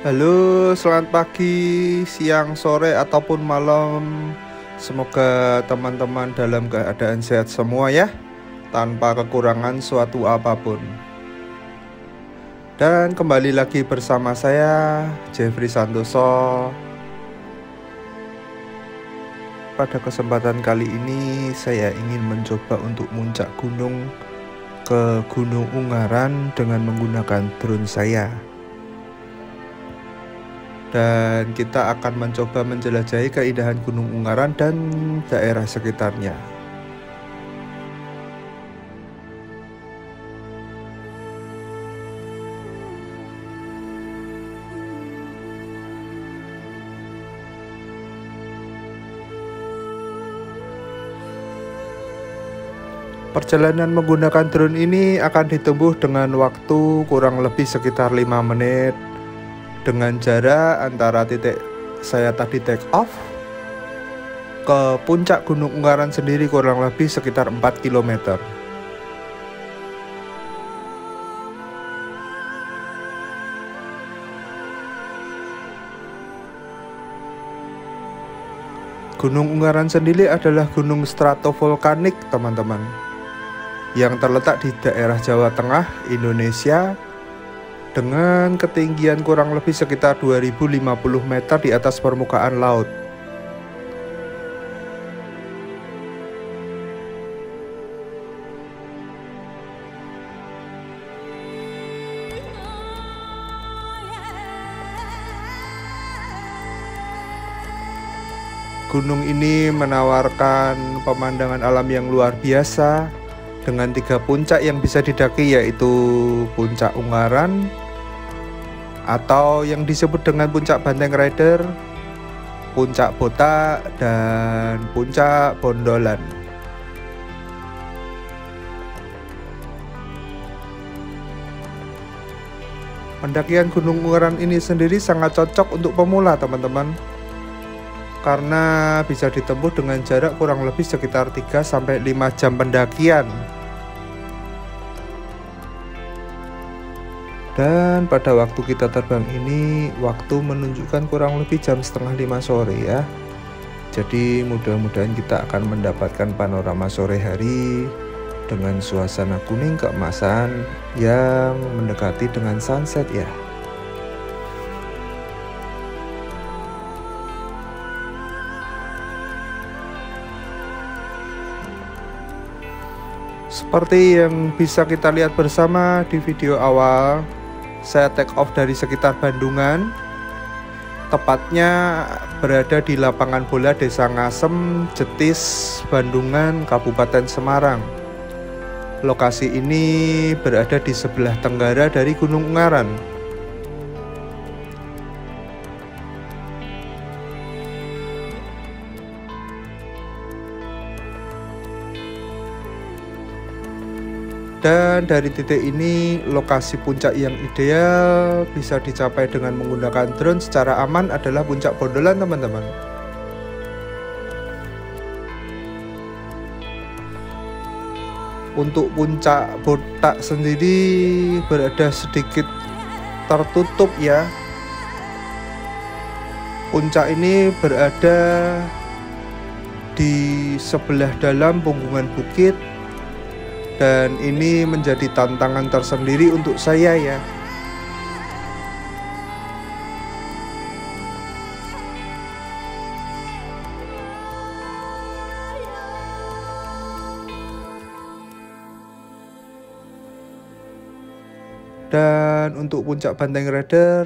Halo, selamat pagi, siang, sore, ataupun malam. Semoga teman-teman dalam keadaan sehat semua ya, tanpa kekurangan suatu apapun. Dan kembali lagi bersama saya, Jeffrey Santoso. Pada kesempatan kali ini, saya ingin mencoba untuk muncak gunung ke Gunung Ungaran dengan menggunakan drone saya. Dan kita akan mencoba menjelajahi keindahan Gunung Ungaran dan daerah sekitarnya. Perjalanan menggunakan drone ini akan ditempuh dengan waktu kurang lebih sekitar 5 menit dengan jarak antara titik saya tadi take off ke puncak Gunung Ungaran sendiri kurang lebih sekitar 4 km. Gunung Ungaran sendiri adalah gunung stratovolkanik, teman-teman, yang terletak di daerah Jawa Tengah, Indonesia, dengan ketinggian kurang lebih sekitar 2050 meter di atas permukaan laut. Gunung ini menawarkan pemandangan alam yang luar biasa dengan 3 puncak yang bisa didaki, yaitu Puncak Ungaran atau yang disebut dengan Puncak Banteng Rider, Puncak Botak, dan Puncak Bondolan. Pendakian Gunung Ungaran ini sendiri sangat cocok untuk pemula, teman-teman, karena bisa ditempuh dengan jarak kurang lebih sekitar 3-5 jam pendakian. Dan pada waktu kita terbang ini, waktu menunjukkan kurang lebih jam setengah 5 sore ya. Jadi mudah-mudahan kita akan mendapatkan panorama sore hari dengan suasana kuning keemasan yang mendekati dengan sunset ya. Seperti yang bisa kita lihat bersama di video awal, saya take off dari sekitar Bandungan, tepatnya berada di lapangan bola Desa Ngasem, Jetis, Bandungan, Kabupaten Semarang. Lokasi ini berada di sebelah tenggara dari Gunung Ungaran. Dan dari titik ini, lokasi puncak yang ideal bisa dicapai dengan menggunakan drone secara aman adalah Puncak Bondolan, teman-teman. Untuk Puncak Botak sendiri berada sedikit tertutup ya. Puncak ini berada di sebelah dalam punggungan bukit, dan ini menjadi tantangan tersendiri untuk saya ya. Dan untuk Puncak Banteng Rider,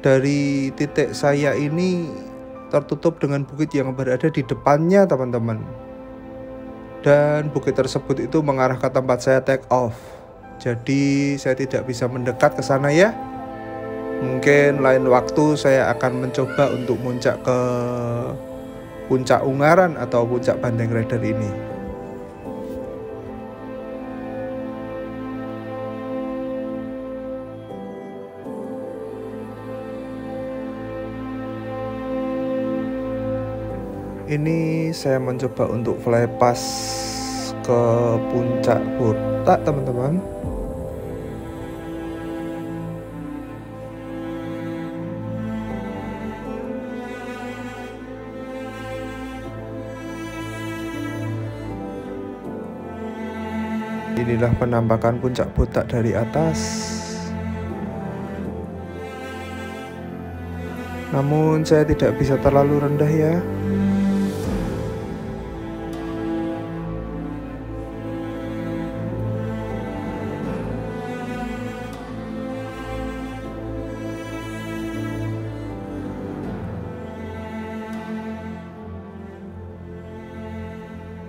dari titik saya ini tertutup dengan bukit yang berada di depannya, teman-teman. Dan bukit tersebut itu mengarah ke tempat saya take off. Jadi saya tidak bisa mendekat ke sana ya. Mungkin lain waktu saya akan mencoba untuk muncak ke Puncak Ungaran atau Puncak Banteng Rider ini. Ini saya mencoba untuk flypass ke Puncak Botak, teman-teman. Inilah penampakan puncak botak dari atas. Namun saya tidak bisa terlalu rendah ya.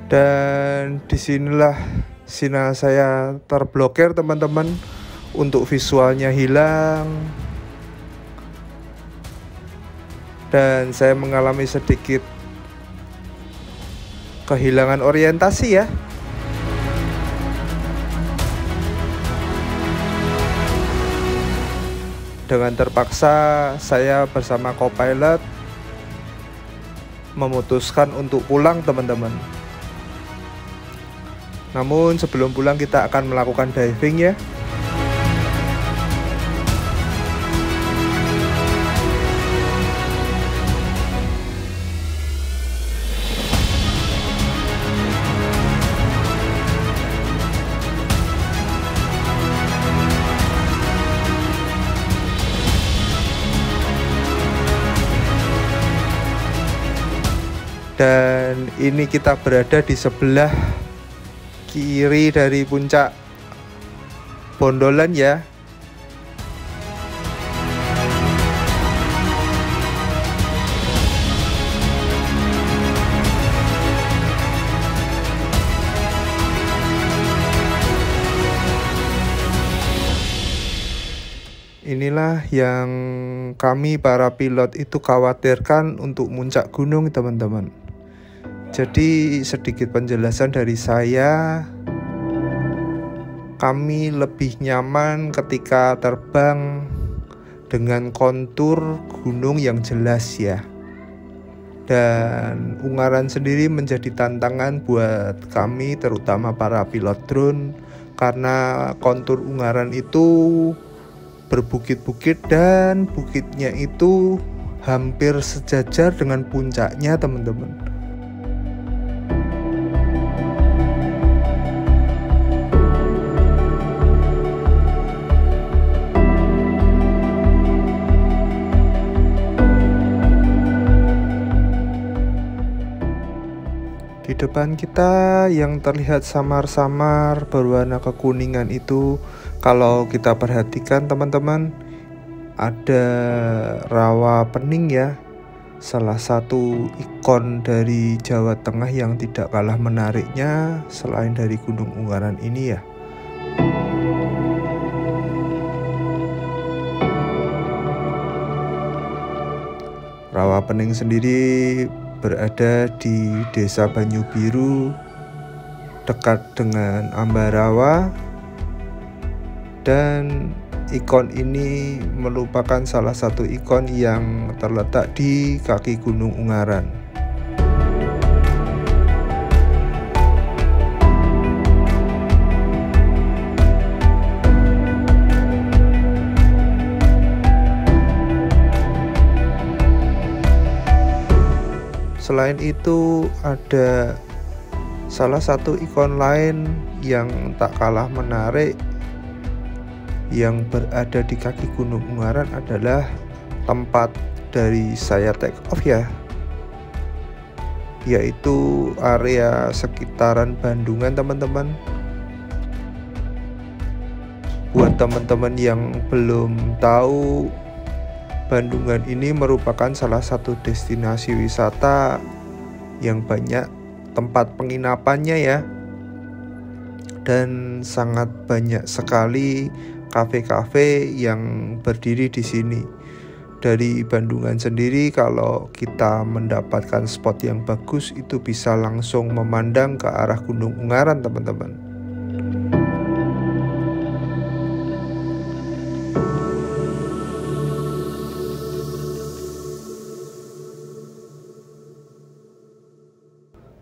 Dan disinilah sinyal saya terblokir teman-teman, untuk visualnya hilang. Dan saya mengalami sedikit kehilangan orientasi ya. Dengan terpaksa saya bersama co-pilot memutuskan untuk pulang teman-teman. Namun sebelum pulang kita akan melakukan diving ya. Dan ini kita berada di sebelah kiri dari puncak Bondolan ya. Inilah yang kami para pilot itu khawatirkan untuk puncak gunung teman-teman. Jadi sedikit penjelasan dari saya, kami lebih nyaman ketika terbang dengan kontur gunung yang jelas ya. Dan Ungaran sendiri menjadi tantangan buat kami, terutama para pilot drone, karena kontur Ungaran itu berbukit-bukit dan bukitnya itu hampir sejajar dengan puncaknya teman-teman. Di depan kita yang terlihat samar-samar berwarna kekuningan itu, kalau kita perhatikan teman-teman, ada rawa pening ya. Salah satu ikon dari Jawa Tengah yang tidak kalah menariknya selain dari Gunung Ungaran ini ya. Rawa pening sendiri berada di Desa Banyu Biru, dekat dengan Ambarawa, dan ikon ini merupakan salah satu ikon yang terletak di kaki Gunung Ungaran. Selain itu ada salah satu ikon lain yang tak kalah menarik yang berada di kaki Gunung Ungaran, adalah tempat dari saya take off ya, yaitu area sekitaran Bandungan teman-teman. Buat teman-teman yang belum tahu, Bandungan ini merupakan salah satu destinasi wisata yang banyak tempat penginapannya ya, dan sangat banyak sekali kafe-kafe yang berdiri di sini. Dari Bandungan sendiri, kalau kita mendapatkan spot yang bagus, itu bisa langsung memandang ke arah Gunung Ungaran teman-teman.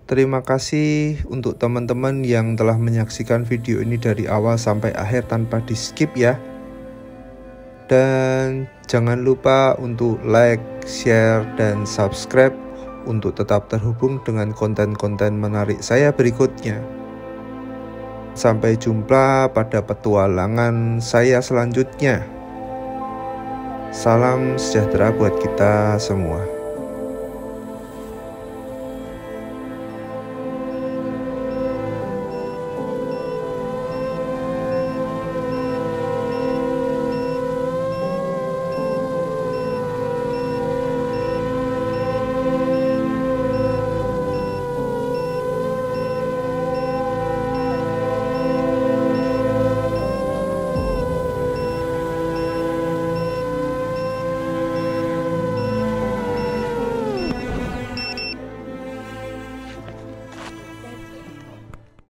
Terima kasih untuk teman-teman yang telah menyaksikan video ini dari awal sampai akhir tanpa di skip ya. Dan jangan lupa untuk like, share, dan subscribe untuk tetap terhubung dengan konten-konten menarik saya berikutnya. Sampai jumpa pada petualangan saya selanjutnya. Salam sejahtera buat kita semua.